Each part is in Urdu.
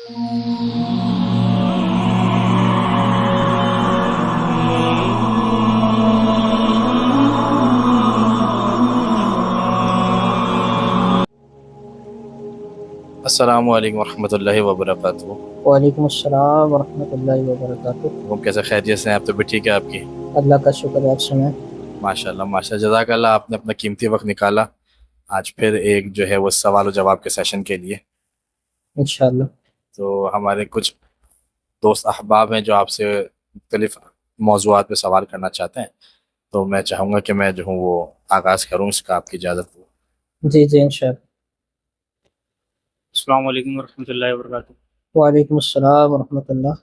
السلام علیکم ورحمۃ اللہ وبرکاتہ۔ وعلیکم السلام ورحمۃ اللہ وبرکاتہ۔ وہ کیسے خیریت سے ہیں؟ آپ طبیعت ٹھیک ہے آپ کی؟ اللہ کا شکر ہے، آپ سنائیں۔ ماشاء اللہ ماشاء اللہ، جزاک اللہ، آپ نے اپنا قیمتی وقت نکالا آج پھر ایک جو ہے وہ سوال و جواب کے سیشن کے لیے۔ انشاءاللہ۔ تو ہمارے کچھ دوست احباب ہیں جو آپ سے مختلف موضوعات پہ سوال کرنا چاہتے ہیں، تو میں چاہوں گا کہ میں جو ہوں وہ آغاز کروں اس کا، آپ کی اجازت ہو؟ جی جی انشاءاللہ۔ السلام علیکم ورحمۃ اللہ وبرکاتہ۔ وعلیکم السلام ورحمۃ اللہ۔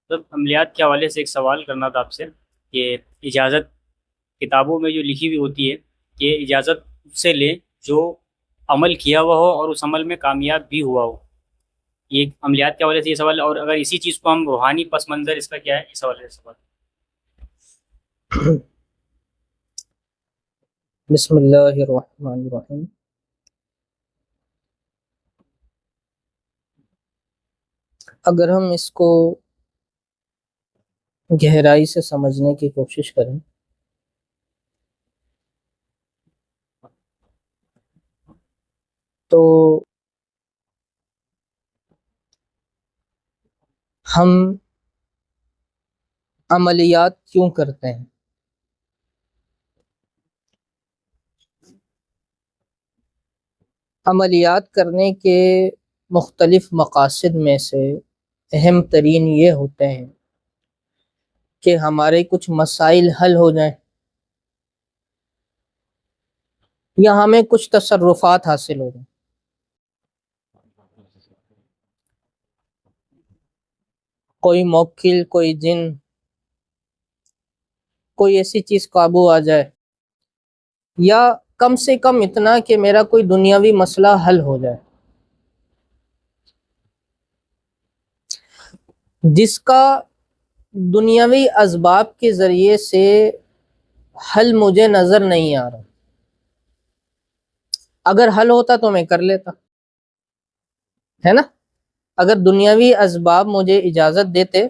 سب عملیات کے حوالے سے ایک سوال کرنا تھا آپ سے کہ اجازت کتابوں میں جو لکھی ہوئی ہوتی ہے کہ اجازت اس سے لیں جو عمل کیا ہوا ہو اور اس عمل میں کامیاب بھی ہوا ہو، یہ عملیات کے حوالے سے یہ سوال ہے۔ اور اگر اسی چیز کو ہم روحانی پس منظر اس کا کیا ہے، اس حوالے سے سوال۔ بسم اللہ الرحمن الرحیم۔ اگر ہم اس کو گہرائی سے سمجھنے کی کوشش کریں تو ہم عملیات کیوں کرتے ہیں؟ عملیات کرنے کے مختلف مقاصد میں سے اہم ترین یہ ہوتے ہیں کہ ہمارے کچھ مسائل حل ہو جائیں یا ہمیں کچھ تصرفات حاصل ہو جائیں۔ کوئی موکل، کوئی جن، کوئی ایسی چیز قابو آ جائے، یا کم سے کم اتنا کہ میرا کوئی دنیاوی مسئلہ حل ہو جائے، جس کا دنیاوی اسباب کے ذریعے سے حل مجھے نظر نہیں آ رہا۔ اگر حل ہوتا تو میں کر لیتا، ہے نا؟ اگر دنیاوی اسباب مجھے اجازت دیتے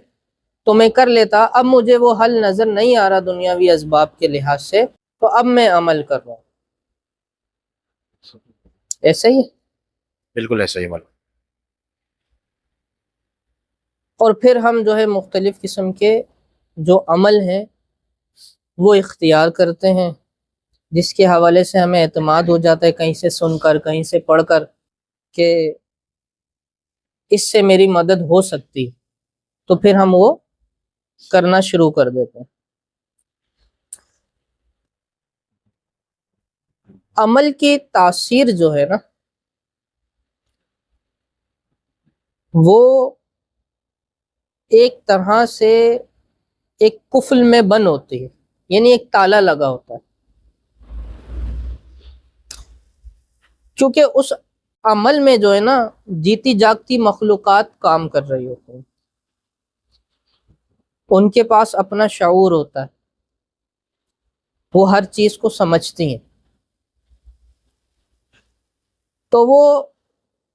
تو میں کر لیتا۔ اب مجھے وہ حل نظر نہیں آ رہا دنیاوی اسباب کے لحاظ سے، تو اب میں عمل کر رہا ہوں۔ ایسا ہی ہے؟ بالکل ایسا ہی معلوم۔ اور پھر ہم جو ہے مختلف قسم کے جو عمل ہیں وہ اختیار کرتے ہیں، جس کے حوالے سے ہمیں اعتماد ہو جاتا ہے، کہیں سے سن کر، کہیں سے پڑھ کر، کہ اس سے میری مدد ہو سکتی، تو پھر ہم وہ کرنا شروع کر دیتے ہیں۔ عمل کی تاثیر جو ہے نا، وہ ایک طرح سے ایک قفل میں بند ہوتی ہے، یعنی ایک تالا لگا ہوتا ہے، کیونکہ اس عمل میں جو ہے نا جیتی جاگتی مخلوقات کام کر رہی ہوتی ہیں، ان کے پاس اپنا شعور ہوتا ہے، وہ ہر چیز کو سمجھتی ہیں، تو وہ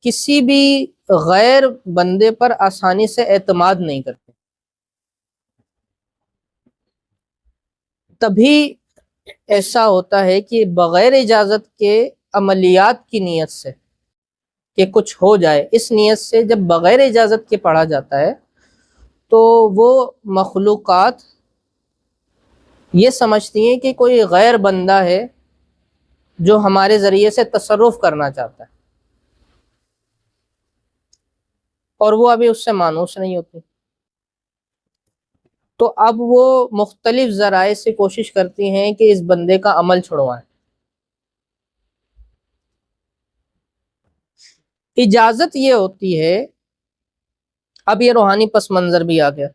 کسی بھی غیر بندے پر آسانی سے اعتماد نہیں کرتے۔ تبھی ایسا ہوتا ہے کہ بغیر اجازت کے عملیات کی نیت سے کہ کچھ ہو جائے، اس نیت سے جب بغیر اجازت کے پڑھا جاتا ہے تو وہ مخلوقات یہ سمجھتی ہیں کہ کوئی غیر بندہ ہے جو ہمارے ذریعے سے تصرف کرنا چاہتا ہے، اور وہ ابھی اس سے مانوس نہیں ہوتی، تو اب وہ مختلف ذرائع سے کوشش کرتی ہیں کہ اس بندے کا عمل چھڑوائیں۔ اجازت یہ ہوتی ہے، اب یہ روحانی پس منظر بھی آ گیا،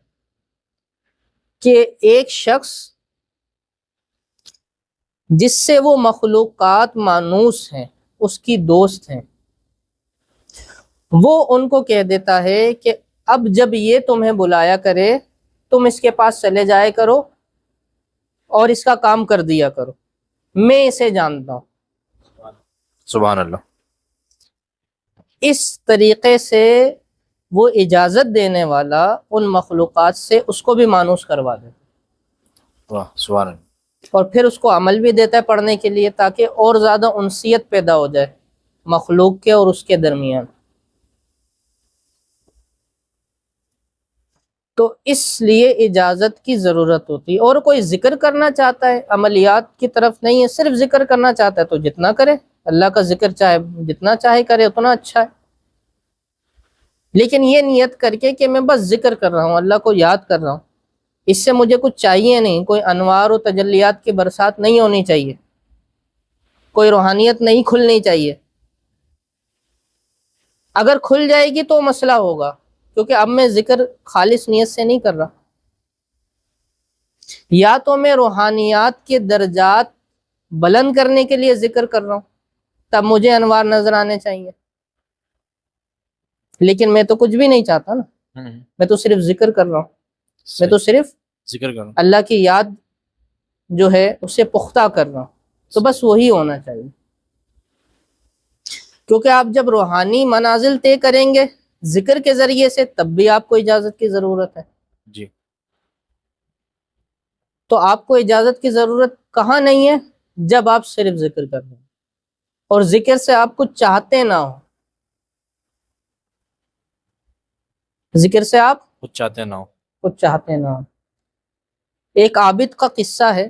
کہ ایک شخص جس سے وہ مخلوقات مانوس ہیں، اس کی دوست ہیں، وہ ان کو کہہ دیتا ہے کہ اب جب یہ تمہیں بلایا کرے تم اس کے پاس چلے جائے کرو اور اس کا کام کر دیا کرو، میں اسے جانتا ہوں۔ سبحان اللہ۔ اس طریقے سے وہ اجازت دینے والا ان مخلوقات سے اس کو بھی مانوس کروا دیتا واہ سبحان اللہ. اور پھر اس کو عمل بھی دیتا ہے پڑھنے کے لیے تاکہ اور زیادہ انسیت پیدا ہو جائے مخلوق کے اور اس کے درمیان. تو اس لیے اجازت کی ضرورت ہوتی ہے. اور کوئی ذکر کرنا چاہتا ہے عملیات کی طرف نہیں ہے، صرف ذکر کرنا چاہتا ہے تو جتنا کرے، اللہ کا ذکر چاہے جتنا چاہے کرے اتنا اچھا ہے. لیکن یہ نیت کر کے کہ میں بس ذکر کر رہا ہوں، اللہ کو یاد کر رہا ہوں، اس سے مجھے کچھ چاہیے نہیں، کوئی انوار و تجلیات کی برسات نہیں ہونی چاہیے، کوئی روحانیت نہیں کھلنی چاہیے. اگر کھل جائے گی تو مسئلہ ہوگا، کیونکہ اب میں ذکر خالص نیت سے نہیں کر رہا. یا تو میں روحانیات کے درجات بلند کرنے کے لیے ذکر کر رہا ہوں، تب مجھے انوار نظر آنے چاہیے، لیکن میں تو کچھ بھی نہیں چاہتا نا، میں تو صرف ذکر کر رہا ہوں، میں تو صرف ذکر کرو. اللہ کی یاد جو ہے اسے پختہ کر رہا ہوں. تو بس وہی ہونا چاہیے، کیونکہ آپ جب روحانی منازل طے کریں گے ذکر کے ذریعے سے تب بھی آپ کو اجازت کی ضرورت ہے. جی تو آپ کو اجازت کی ضرورت کہاں نہیں ہے؟ جب آپ صرف ذکر کر رہے ہیں اور ذکر سے آپ کچھ چاہتے نہ ہو، ذکر سے آپ کچھ چاہتے نہ ہو. کچھ چاہتے نہ ہو. ایک عابد کا قصہ ہے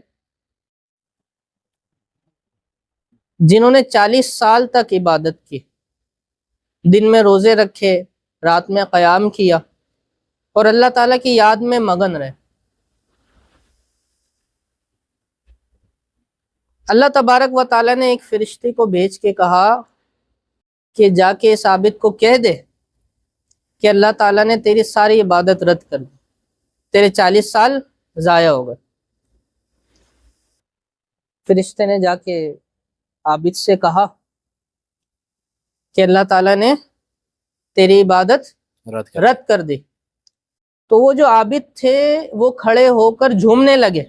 جنہوں نے 40 سال تک عبادت کی، دن میں روزے رکھے، رات میں قیام کیا اور اللہ تعالیٰ کی یاد میں مگن رہے. اللہ تبارک و تعالیٰ نے ایک فرشتے کو بھیج کے کہا کہ جا کے اس عابد کو کہہ دے کہ اللہ تعالیٰ نے تیری ساری عبادت رد کر دی، تیرے 40 سال ضائع ہو گئے. فرشتے نے جا کے عابد سے کہا کہ اللہ تعالیٰ نے تیری عبادت رد کر دی. تو وہ جو عابد تھے وہ کھڑے ہو کر جھومنے لگے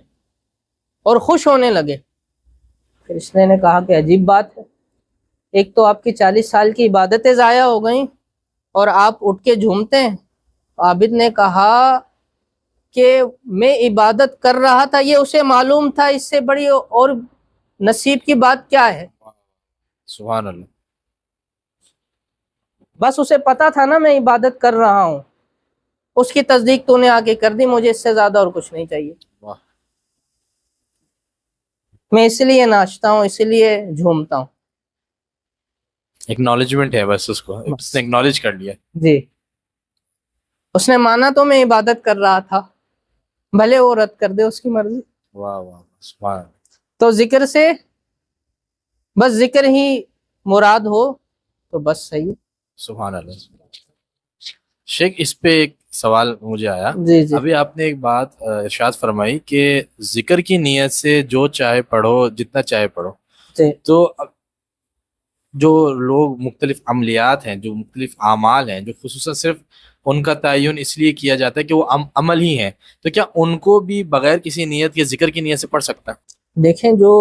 اور خوش ہونے لگے. فرشتے نے کہا کہ عجیب بات ہے، ایک تو آپ کی 40 سال کی عبادتیں ضائع ہو گئیں اور آپ اٹھ کے جھومتے ہیں. عابد نے کہا کہ میں عبادت کر رہا تھا، یہ اسے معلوم تھا، اس سے بڑی اور نصیب کی بات کیا ہے. سبحان اللہ. بس اسے پتا تھا نا میں عبادت کر رہا ہوں، اس کی تصدیق تو نے آ کے کر دی، مجھے اس سے زیادہ اور کچھ نہیں چاہیے. واہ. میں اس لیے ناچتا ہوں، اس لیے جھومتا ہوں. ایکنالجمنٹ ہے بس، اس کو اس نے ایکنالج کر لیا. جی، اس نے مانا تو میں عبادت کر رہا تھا، بھلے وہ رد کر دے، اس کی مرضی. واہ واہ سبحان اللہ. تو ذکر سے بس ذکر ہی مراد ہو تو بس صحیح. سبحان اللہ. شیخ اس پہ ایک سوال مجھے آیا. جی جی ابھی آپ نے ایک بات ارشاد فرمائی کہ ذکر کی نیت سے جو چاہے پڑھو، جتنا چاہے پڑھو. جی تو جو لوگ مختلف عملیات ہیں، جو مختلف اعمال ہیں، جو خصوصاً صرف ان کا تعین اس لیے کیا جاتا ہے کہ وہ عمل ہی ہیں، تو کیا ان کو بھی بغیر کسی نیت کے ذکر کی نیت سے پڑھ سکتا ہے؟ دیکھیں، جو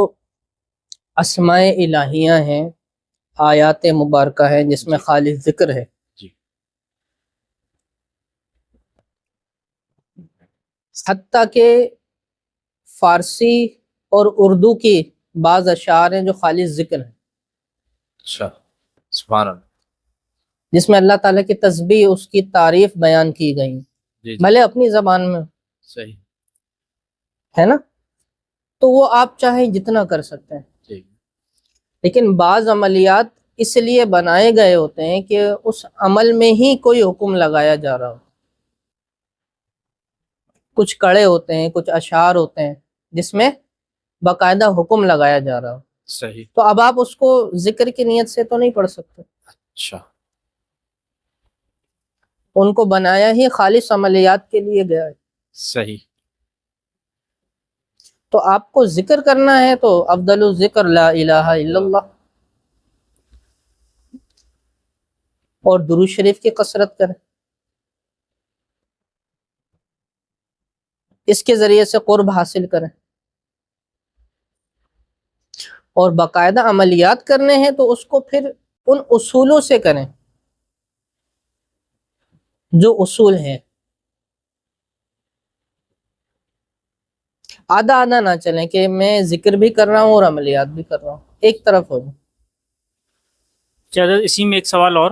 اسماء الہیہ ہیں، آیات مبارکہ ہیں جس میں خالص ذکر ہے، جی حتیٰ کہ فارسی اور اردو کی بعض اشعار ہیں جو خالص ذکر ہیں، اچھا سبحان اللہ. جس میں اللہ تعالیٰ کی تسبیح، اس کی تعریف بیان کی گئی، جی جی بھلے اپنی زبان میں صحیح ہے نا، تو وہ آپ چاہیں جتنا کر سکتے ہیں. ٹھیک. لیکن بعض عملیات اس لیے بنائے گئے ہوتے ہیں کہ اس عمل میں ہی کوئی حکم لگایا جا رہا ہو. کچھ کڑے ہوتے ہیں، کچھ اشعار ہوتے ہیں جس میں باقاعدہ حکم لگایا جا رہا ہو، صحیح. تو اب آپ اس کو ذکر کی نیت سے تو نہیں پڑھ سکتے. اچھا ان کو بنایا ہی خالص عملیات کے لیے گیا ہے. صحیح. تو آپ کو ذکر کرنا ہے تو افضل الذکر لا الہ الا اللہ، اور درود شریف کی کثرت کریں، اس کے ذریعے سے قرب حاصل کریں. اور باقاعدہ عملیات کرنے ہیں تو اس کو پھر ان اصولوں سے کریں جو اصول ہیں آدھا آدھا نہ چلیں کہ میں ذکر بھی کر رہا ہوں اور عملیات بھی کر رہا ہوں، ایک طرف ہو جائے۔ چلو اسی میں ایک سوال اور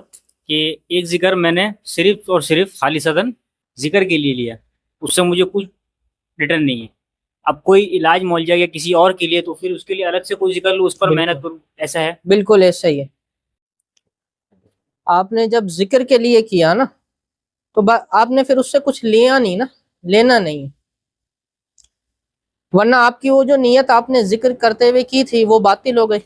کہ ایک ذکر میں نے صرف اور صرف خالصتاً ذکر کے لیے لیا، اس سے مجھے کچھ ریٹرن نہیں ہے، اب کوئی علاج معالجہ یا کسی اور کے لیے تو پھر اس کے لیے الگ سے کوئی ذکر لوں، اس پر بالکل محنت کروں، ایسا ہے؟ بالکل ایسا ہی ہے۔ آپ نے جب ذکر کے لیے کیا نا تو آپ نے پھر اس سے کچھ لیا نہیں نا، لینا نہیں، ورنہ آپ کی وہ جو نیت آپ نے ذکر کرتے ہوئے کی تھی وہ باطل ہو گئی۔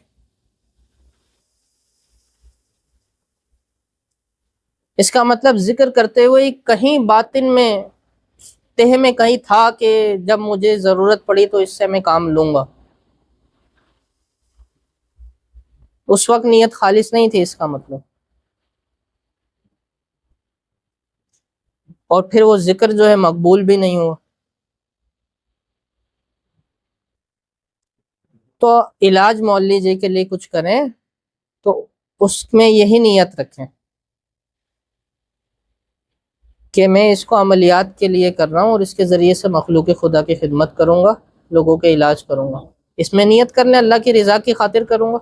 اس کا مطلب ذکر کرتے ہوئے کہیں باطن میں تہ میں کہیں تھا کہ جب مجھے ضرورت پڑی تو اس سے میں کام لوں گا، اس وقت نیت خالص نہیں تھی اس کا مطلب، اور پھر وہ ذکر جو ہے مقبول بھی نہیں ہوا۔ تو علاج معالجے کے لیے کچھ کریں تو اس میں یہی نیت رکھیں کہ میں اس کو عملیات کے لیے کر رہا ہوں اور اس کے ذریعے سے مخلوق خدا کی خدمت کروں گا، لوگوں کے علاج کروں گا، اس میں نیت کر لیں اللہ کی رضا کی خاطر کروں گا،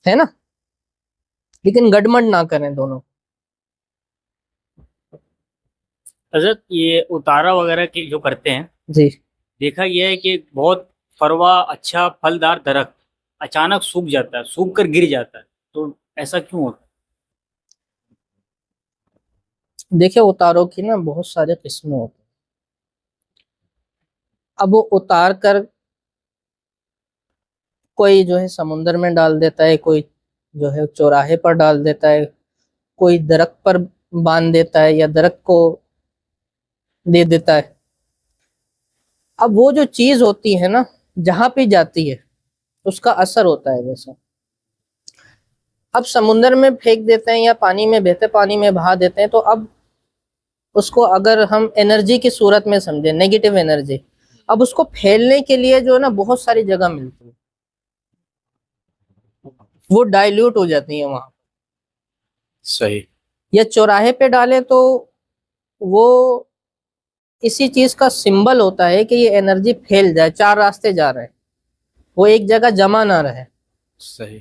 ہے نا؟ لیکن گڑمڑ نہ کریں دونوں۔ حضرت یہ اتارا وغیرہ کی جو کرتے ہیں، جی دیکھا یہ ہے کہ بہت فروا اچھا پھلدار درخت اچانک سوکھ جاتا ہے، سوکھ کر گر جاتا ہے، تو ایسا کیوں ہوتا ہے؟ دیکھیں اتاروں کی نا بہت سارے قسمیں ہوتی ہیں، اب وہ اتار کر کوئی جو ہے سمندر میں ڈال دیتا ہے، کوئی جو ہے چوراہے پر ڈال دیتا ہے، کوئی درخت پر باندھ دیتا ہے یا درخت کو دے دیتا ہے۔ اب وہ جو چیز ہوتی ہے نا جہاں پہ جاتی ہے اس کا اثر ہوتا ہے، جیسا اب سمندر میں پھینک دیتے ہیں یا پانی میں بہتے پانی میں بہا دیتے ہیں تو اب اس کو اگر ہم انرجی کی صورت میں سمجھیں، نیگیٹو انرجی، اب اس کو پھیلنے کے لیے جو ہے نا بہت ساری جگہ ملتی ہے، وہ ڈائلیوٹ ہو جاتی ہیں وہاں، صحیح، یا چوراہے پہ ڈالیں تو وہ اسی چیز کا سمبل ہوتا ہے کہ یہ انرجی پھیل جائے، چار راستے جا رہے ہیں، وہ ایک جگہ جمع نہ رہے، صحیح،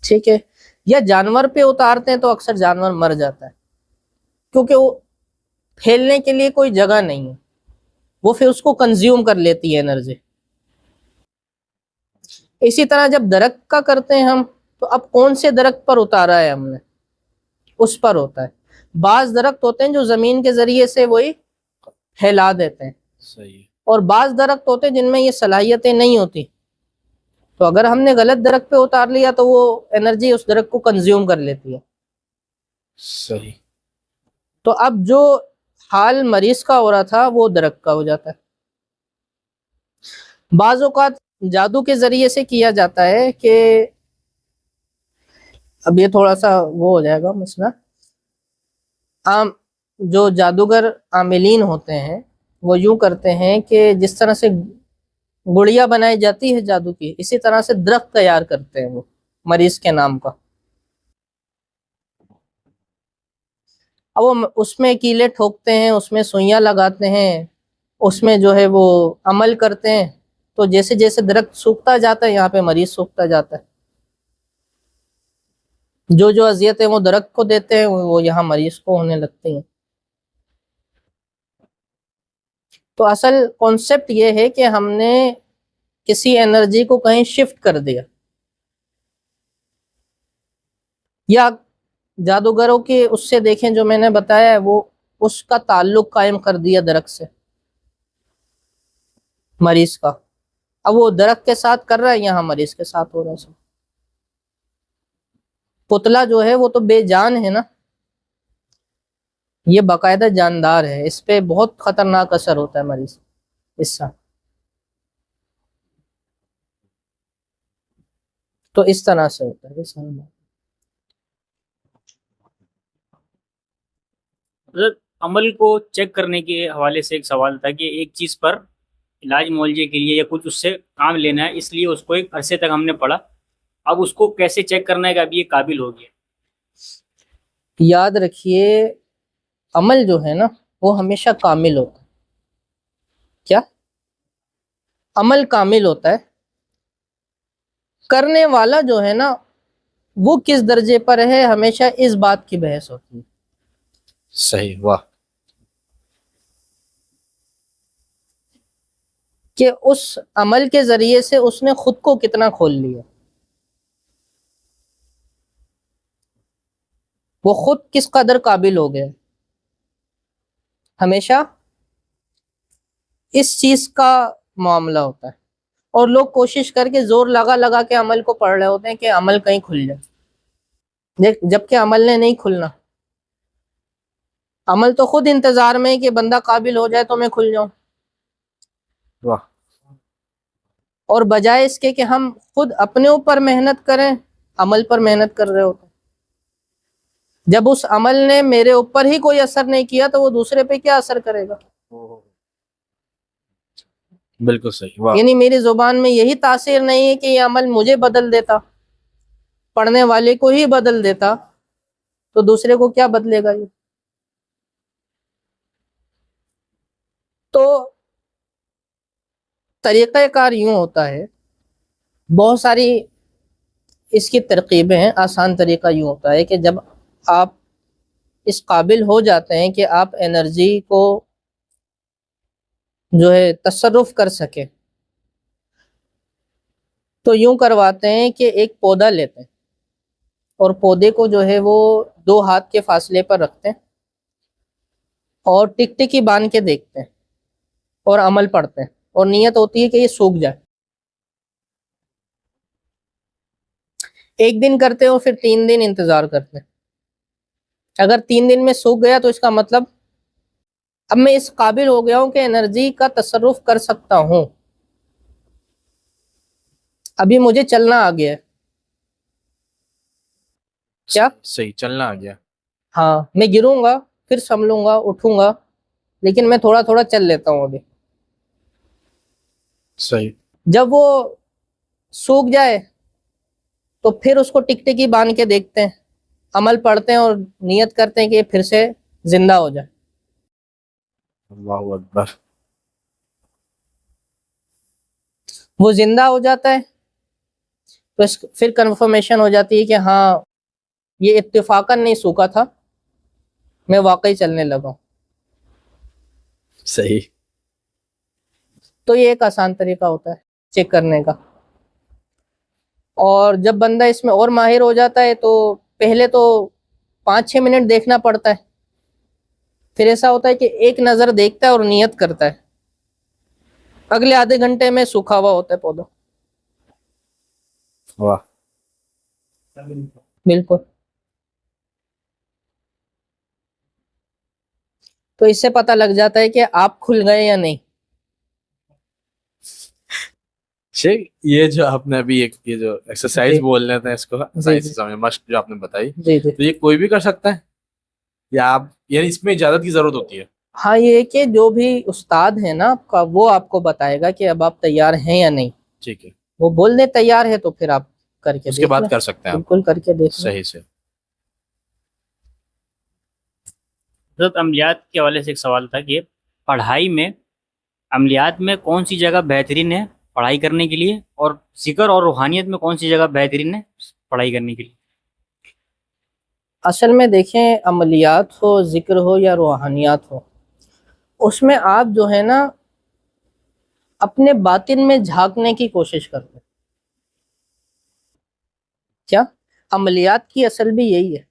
ٹھیک ہے۔ یا جانور پہ اتارتے ہیں تو اکثر جانور مر جاتا ہے کیونکہ وہ پھیلنے کے لیے کوئی جگہ نہیں ہے، وہ پھر اس کو کنزیوم کر لیتی ہے انرجی۔ اسی طرح جب درخت کا کرتے ہیں ہم تو اب کون سے درخت پر اتارا ہے ہم نے اس پر ہوتا ہے۔ بعض درخت ہوتے ہیں جو زمین کے ذریعے سے وہی پھیلا دیتے ہیں، صحیح، اور بعض درخت ہوتے ہیں جن میں یہ صلاحیتیں نہیں ہوتی، تو اگر ہم نے غلط درخت پہ اتار لیا تو وہ انرجی اس درخت کو کنزیوم کر لیتی ہے۔ صحیح، تو اب جو حال مریض کا ہو رہا تھا وہ درخت کا ہو جاتا ہے۔ بعض اوقات جادو کے ذریعے سے کیا جاتا ہے کہ اب یہ تھوڑا سا وہ ہو جائے گا مسئلہ، عام جو جادوگر عاملین ہوتے ہیں وہ یوں کرتے ہیں کہ جس طرح سے گڑیا بنائی جاتی ہے جادو کی، اسی طرح سے درخت تیار کرتے ہیں وہ مریض کے نام کا، اب وہ اس میں کیلے ٹھوکتے ہیں، اس میں سوئیاں لگاتے ہیں، اس میں جو ہے وہ عمل کرتے ہیں، تو جیسے جیسے درخت سوکھتا جاتا ہے یہاں پہ مریض سوکھتا جاتا ہے، جو جو اذیتیں وہ درخت کو دیتے ہیں وہ یہاں مریض کو ہونے لگتی ہیں۔ تو اصل کانسیپٹ یہ ہے کہ ہم نے کسی انرجی کو کہیں شفٹ کر دیا، یا جادوگروں کے اس سے دیکھیں جو میں نے بتایا ہے وہ اس کا تعلق قائم کر دیا درخت سے مریض کا، اب وہ درخت کے ساتھ کر رہا ہے یہاں مریض کے ساتھ ہو رہا ہے۔ پتلا جو ہے وہ تو بے جان ہے نا، یہ باقاعدہ جاندار ہے، اس پہ بہت خطرناک اثر ہوتا ہے مریض اس سے، تو اس طرح سے ہوتا ہے۔ حضرت عمل کو چیک کرنے کے حوالے سے ایک سوال تھا کہ ایک چیز پر علاج معالجے کے لیے یا کچھ اس سے کام لینا ہے، اس لیے اس کو ایک عرصے تک ہم نے پڑھا، اب اس کو کیسے چیک کرنا ہے کہ اب یہ قابل ہو گیا؟ یاد رکھیے عمل جو ہے نا وہ ہمیشہ کامل ہوتا ہے. کیا عمل کامل ہوتا ہے. کرنے والا جو ہے نا وہ کس درجے پر ہے ہمیشہ اس بات کی بحث ہوتی ہے. صحیح. واہ. کہ اس عمل کے ذریعے سے اس نے خود کو کتنا کھول لیا, وہ خود کس قدر قابل ہو گیا. ہمیشہ اس چیز کا معاملہ ہوتا ہے. اور لوگ کوشش کر کے زور لگا لگا کے عمل کو پڑھ رہے ہوتے ہیں کہ عمل کہیں کھل جائے, جبکہ عمل نے نہیں کھلنا. عمل تو خود انتظار میں ہے کہ بندہ قابل ہو جائے تو میں کھل جاؤں. واہ. اور بجائے اس کے کہ ہم خود اپنے اوپر محنت کریں عمل پر محنت کر رہے ہوتے ہیں. جب اس عمل نے میرے اوپر ہی کوئی اثر نہیں کیا تو وہ دوسرے پہ کیا اثر کرے گا. بالکل صحیح. واہ. یعنی میری زبان میں یہی تاثیر نہیں ہے کہ یہ عمل مجھے بدل دیتا, پڑھنے والے کو ہی بدل دیتا, تو دوسرے کو کیا بدلے گا یہ. تو طریقہ کار یوں ہوتا ہے, بہت ساری اس کی ترکیبیں ہیں. آسان طریقہ یوں ہوتا ہے کہ جب آپ اس قابل ہو جاتے ہیں کہ آپ انرجی کو جو ہے تصرف کر سکے, تو یوں کرواتے ہیں کہ ایک پودا لیتے ہیں اور پودے کو جو ہے وہ 2 ہاتھ کے فاصلے پر رکھتے ہیں اور ٹک ٹکی باندھ کے دیکھتے ہیں اور عمل پڑھتے ہیں, اور نیت ہوتی ہے کہ یہ سوکھ جائے. ایک دن کرتے ہو, پھر 3 دن انتظار کرتے ہیں. اگر 3 دن میں سوکھ گیا تو اس کا مطلب اب میں اس قابل ہو گیا ہوں کہ انرجی کا تصرف کر سکتا ہوں, ابھی مجھے چلنا آ گیا ہے. کیا صحیح. چلنا آ گیا. ہاں, میں گروں گا پھر سنبھلوں گا, اٹھوں گا, لیکن میں تھوڑا تھوڑا چل لیتا ہوں ابھی. صحیح. جب وہ سوکھ جائے تو پھر اس کو ٹک ٹکی باندھ کے دیکھتے ہیں, عمل پڑھتے ہیں اور نیت کرتے ہیں کہ یہ پھر سے زندہ ہو جائے. اللہ اکبر. وہ زندہ ہو جاتا ہے تو پھر کنفرمیشن ہو جاتی ہے کہ ہاں یہ اتفاقاً نہیں سوکھا تھا, میں واقعی چلنے لگا ہوں. صحیح. تو یہ ایک آسان طریقہ ہوتا ہے چیک کرنے کا. اور جب بندہ اس میں اور ماہر ہو جاتا ہے تو پہلے تو 5-6 منٹ دیکھنا پڑتا ہے, پھر ایسا ہوتا ہے کہ ایک نظر دیکھتا ہے اور نیت کرتا ہے, اگلے آدھے گھنٹے میں سوکھا ہوا ہوتا ہے پودا. واہ. بالکل. تو اس سے پتہ لگ جاتا ہے کہ آپ کھل گئے یا نہیں. شیخ, یہ جو آپ نے ابھی ایک یہ جو ایکسرسائز جی. بول رہے تھے اس کو مشق جو آپ نے بتائی, جی جی. تو یہ کوئی بھی کر سکتا ہے یا آپ, یعنی اس میں اجازت کی ضرورت ہوتی ہے؟ ہاں, یہ کہ جو بھی استاد ہے نا آپ کا, وہ آپ کو بتائے گا کہ اب آپ تیار ہیں یا نہیں. ٹھیک ہے. وہ بول دے تیار ہے تو پھر آپ کر کے اس کے دیکھ بعد لیں. کر سکتے ہیں آپ. بالکل کر کے دیکھ لیں. صحیح سے. حضرت عملیات کے حوالے سے ایک سوال تھا کہ پڑھائی میں عملیات میں کون سی جگہ بہترین ہے پڑھائی کرنے کے لیے, اور ذکر اور روحانیت میں کون سی جگہ بہترین ہے پڑھائی کرنے کے لیے؟ اصل میں دیکھیں, عملیات ہو, ذکر ہو یا روحانیات ہو, اس میں آپ جو ہے نا اپنے باطن میں جھانکنے کی کوشش کرتے ہیں. کیا عملیات کی اصل بھی یہی ہے.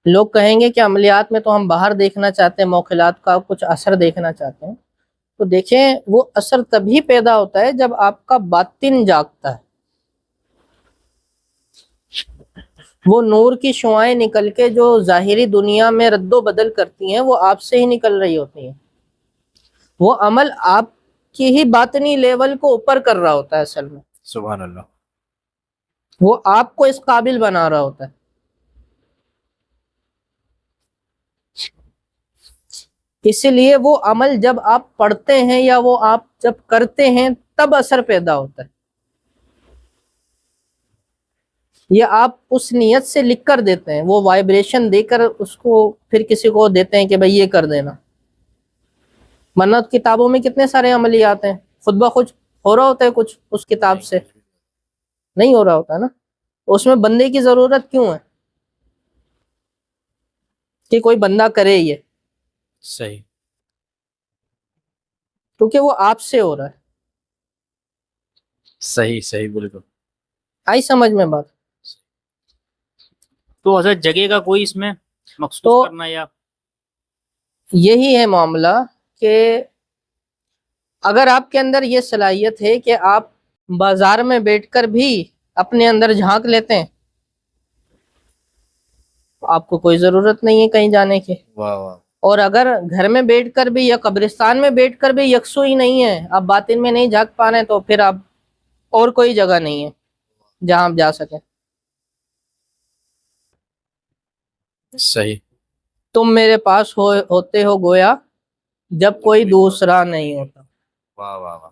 لوگ کہیں گے کہ عملیات میں تو ہم باہر دیکھنا چاہتے ہیں, موکلات کا کچھ اثر دیکھنا چاہتے ہیں. تو دیکھیں وہ اثر تبھی پیدا ہوتا ہے جب آپ کا باطن جاگتا ہے. وہ نور کی شعائیں نکل کے جو ظاہری دنیا میں رد و بدل کرتی ہیں وہ آپ سے ہی نکل رہی ہوتی ہیں. وہ عمل آپ کی ہی باطنی لیول کو اوپر کر رہا ہوتا ہے اصل میں. سبحان اللہ. وہ آپ کو اس قابل بنا رہا ہوتا ہے. اسی لیے وہ عمل جب آپ پڑھتے ہیں یا وہ آپ جب کرتے ہیں تب اثر پیدا ہوتا ہے. یہ آپ اس نیت سے لکھ کر دیتے ہیں، وہ وائبریشن دے کر اس کو پھر کسی کو دیتے ہیں کہ بھئی یہ کر دینا، ورنہ کتابوں میں کتنے سارے عملیات ہیں، خود بخود ہو رہا ہوتا ہے کچھ اس کتاب سے، نہیں ہو رہا ہوتا نا، اس میں بندے کی ضرورت کیوں ہے کہ کوئی بندہ کرے یہ؟ صحیح کیونکہ وہ آپ سے ہو رہا ہے. صحیح صحیح بالکل. آئی سمجھ میں بات؟ تو حضرت جگہ کا کوئی اس میں تو مخصوص کرنا یا یہی ہے معاملہ کہ اگر آپ کے اندر یہ صلاحیت ہے کہ آپ بازار میں بیٹھ کر بھی اپنے اندر جھانک لیتے ہیں، آپ کو کوئی ضرورت نہیں ہے کہیں جانے کی. واہ واہ. اور اگر گھر میں بیٹھ کر بھی یا قبرستان میں بیٹھ کر بھی یکسوئی نہیں ہے، آپ باطن میں نہیں جھانک پا رہے ہیں، تو پھر آپ اور کوئی جگہ نہیں ہے جہاں آپ جا سکیں. صحیح. تم میرے پاس ہوتے ہو گویا جب کوئی دوسرا نہیں ہوتا. واہ واہ واہ.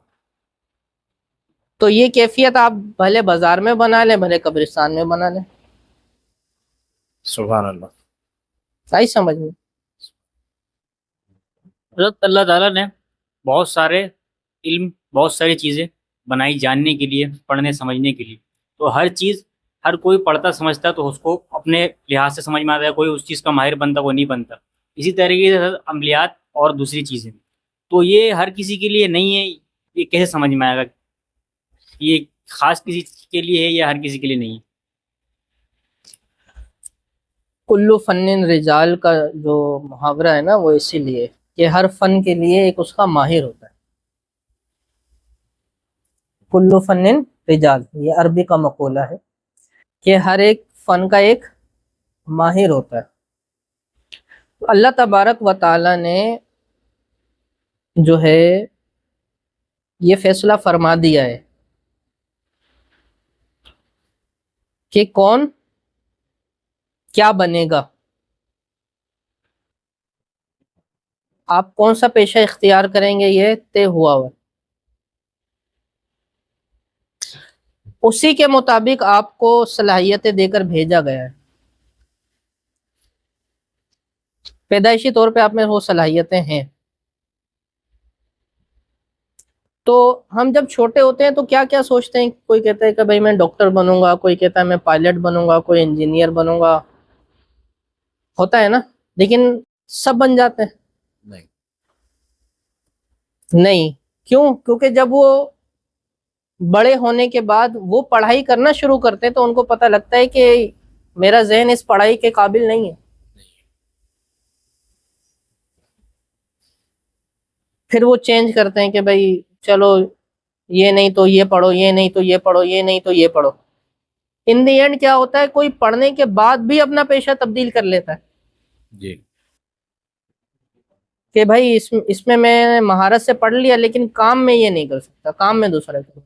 تو یہ کیفیت آپ بھلے بازار میں بنا لیں، بھلے قبرستان میں بنا لیں. سبحان اللہ. صحیح سمجھ میں؟ حضرت اللہ تعالیٰ نے بہت سارے علم، بہت ساری چیزیں بنائی جاننے کے لیے، پڑھنے سمجھنے کے لیے. تو ہر چیز ہر کوئی پڑھتا سمجھتا تو اس کو اپنے لحاظ سے سمجھ میں آتا ہے، کوئی اس چیز کا ماہر بنتا وہ نہیں بنتا. اسی طریقے سے حضرت عملیات اور دوسری چیزیں، تو یہ ہر کسی کے لیے نہیں ہے. یہ کیسے سمجھ میں آئے گا یہ خاص کسی کے لیے ہے یا ہر کسی کے لیے نہیں ہے؟ کلو فن رجال کا جو محاورہ ہے نا، وہ اسی لیے کہ ہر فن کے لیے ایک اس کا ماہر ہوتا ہے. کلو فن رجال، یہ عربی کا مقولہ ہے کہ ہر ایک فن کا ایک ماہر ہوتا ہے. اللہ تبارک و تعالی نے جو ہے یہ فیصلہ فرما دیا ہے کہ کون کیا بنے گا، آپ کون سا پیشہ اختیار کریں گے، یہ طے ہوا ہوا. اسی کے مطابق آپ کو صلاحیتیں دے کر بھیجا گیا ہے. پیدائشی طور پہ آپ میں وہ صلاحیتیں ہیں. تو ہم جب چھوٹے ہوتے ہیں تو کیا کیا سوچتے ہیں، کوئی کہتا ہے کہ بھائی میں ڈاکٹر بنوں گا، کوئی کہتا ہے میں پائلٹ بنوں گا، کوئی انجینئر بنوں گا، ہوتا ہے نا، لیکن سب بن جاتے ہیں؟ نہیں. نہیں. کیوں؟ کیونکہ جب وہ بڑے ہونے کے بعد وہ پڑھائی کرنا شروع کرتے ہیں تو ان کو پتہ لگتا ہے کہ میرا ذہن اس پڑھائی کے قابل نہیں ہے. پھر وہ چینج کرتے ہیں کہ بھائی چلو یہ نہیں تو یہ پڑھو، یہ نہیں تو یہ پڑھو، یہ نہیں تو یہ پڑھو. ان دی اینڈ کیا ہوتا ہے، کوئی پڑھنے کے بعد بھی اپنا پیشہ تبدیل کر لیتا ہے جی. کہ بھائی اس میں مہارت سے پڑھ لیا، لیکن کام میں یہ نہیں کر سکتا، کام میں دوسرا کرو.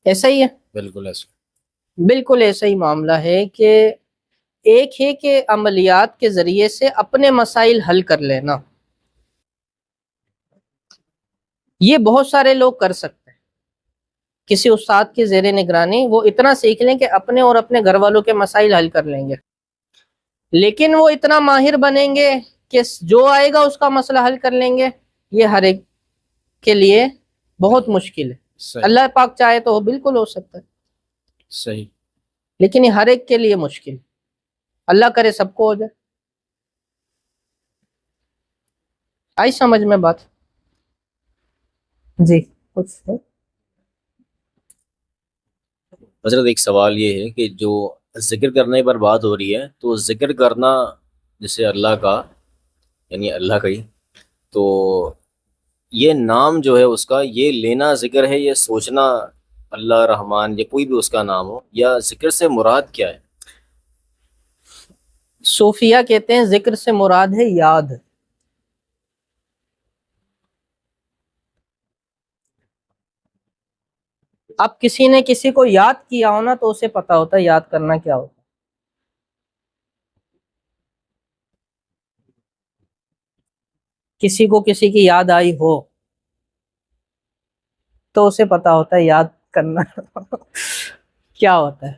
ایسا ہی ہے. بالکل ایسا. بالکل ایسا ہی معاملہ ہے کہ ایک ہے کہ عملیات کے ذریعے سے اپنے مسائل حل کر لینا، یہ بہت سارے لوگ کر سکتے ہیں. کسی استاد کی زیر نگرانی وہ اتنا سیکھ لیں کہ اپنے اور اپنے گھر والوں کے مسائل حل کر لیں گے، لیکن وہ اتنا ماہر بنیں گے کہ جو آئے گا اس کا مسئلہ حل کر لیں گے، یہ ہر ایک کے لیے بہت مشکل ہے. صحیح. اللہ پاک چاہے تو وہ بالکل ہو سکتا ہے، صحیح. لیکن یہ ہر ایک کے لیے مشکل. اللہ کرے سب کو ہو جائے. آئی سمجھ میں بات؟ جی کچھ ہے؟ حضرت ایک سوال یہ ہے کہ جو ذکر کرنے پر بات ہو رہی ہے، تو ذکر کرنا جیسے اللہ کا، یعنی اللہ کا ہی، تو یہ نام جو ہے اس کا، یہ لینا ذکر ہے، یہ سوچنا اللہ رحمان یا کوئی بھی اس کا نام ہو، یا ذکر سے مراد کیا ہے؟ صوفیہ کہتے ہیں ذکر سے مراد ہے یاد. اب کسی نے کسی کو یاد کیا ہونا تو اسے پتا ہوتا ہے یاد کرنا کیا ہوتا ہے. کسی کو کسی کی یاد آئی ہو تو اسے پتا ہوتا ہے یاد کرنا کیا ہوتا ہے.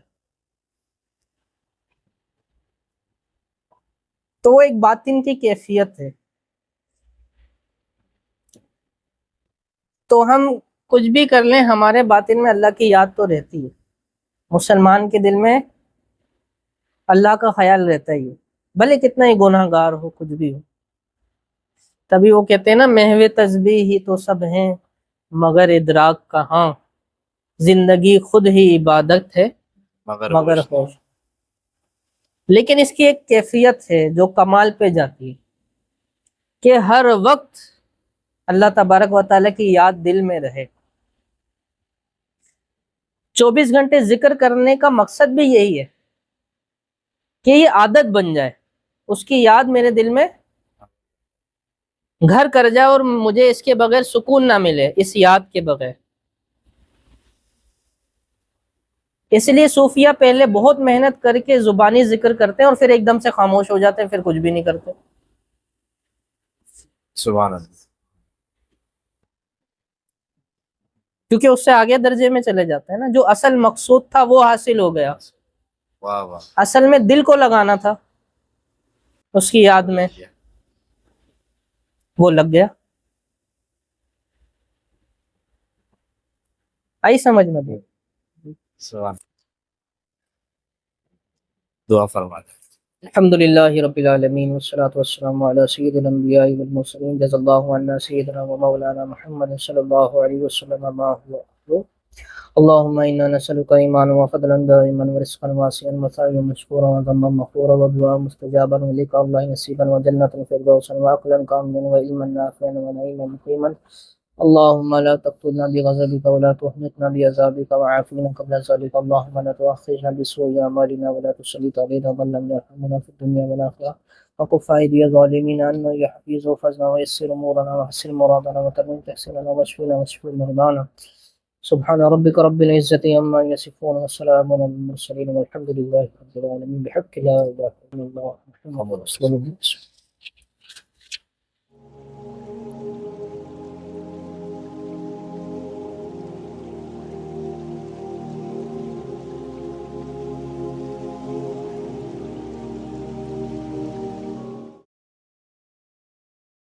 تو وہ ایک باطن کی کیفیت ہے. تو ہم کچھ بھی کر لیں ہمارے باطن میں اللہ کی یاد تو رہتی ہے. مسلمان کے دل میں اللہ کا خیال رہتا ہی ہے، بھلے کتنا ہی گناہ گار ہو، کچھ بھی ہو. تبھی وہ کہتے ہیں نا محو تسبیح ہی تو سب ہیں مگر ادراک کہاں، زندگی خود ہی عبادت ہے مگر ہوش. لیکن اس کی ایک کیفیت ہے جو کمال پہ جاتی ہے کہ ہر وقت اللہ تبارک و تعالیٰ کی یاد دل میں رہے. 24 گھنٹے ذکر کرنے کا مقصد بھی یہی ہے کہ یہ عادت بن جائے، اس کی یاد میرے دل میں گھر کر جائے اور مجھے اس کے بغیر سکون نہ ملے، اس یاد کے بغیر. اس لیے صوفیہ پہلے بہت محنت کر کے زبانی ذکر کرتے ہیں اور پھر ایک دم سے خاموش ہو جاتے ہیں، پھر کچھ بھی نہیں کرتے. سبحان اللہ. کیونکہ اس سے آگے درجے میں چلے جاتے ہیں نا. جو اصل مقصود تھا وہ حاصل ہو گیا. واہ واہ. اصل میں دل کو لگانا تھا اس کی یاد میں، وہ لگ گیا. آئی سمجھ میں بھی. سبحان. دعا فرما دیں. الحمدللہ رب العالمین والصلاة والسلام علی سید الانبیاء والمرسلین جزا اللہ عنا سیدنا و مولانا محمد صلی اللہ علیہ وسلم ما هو أهله. اللهم انا نسألك ایمانا وفضلا دائما ورزقا واسعا وسعيا مشكورا وذنبا مغفورا ودعاء مستجابا ولقاء الله نصيبا وجنة فردوسا وعقلا كاملا وعلما نافعا ونعيما مقيما. اللهم لا تقتلنا بغضبك ولا تهلكنا بعذابك وعافنا قبل ذلك. اللهم لا تؤاخذنا بسوء اعمالنا ولا تسلط علينا من لم يرحمنا في الدنيا والاخره. وكف ايدي الظالمين عنا يا حفيظ وفزنا ويسر امورنا واحسن مرادنا وتمم تحسيننا واشفنا واشف مرضانا. سبحان ربك رب العزة عما يصفون وسلام على المرسلين والحمد لله رب العالمين. بحق لا اله الا الله محمد رسول الله.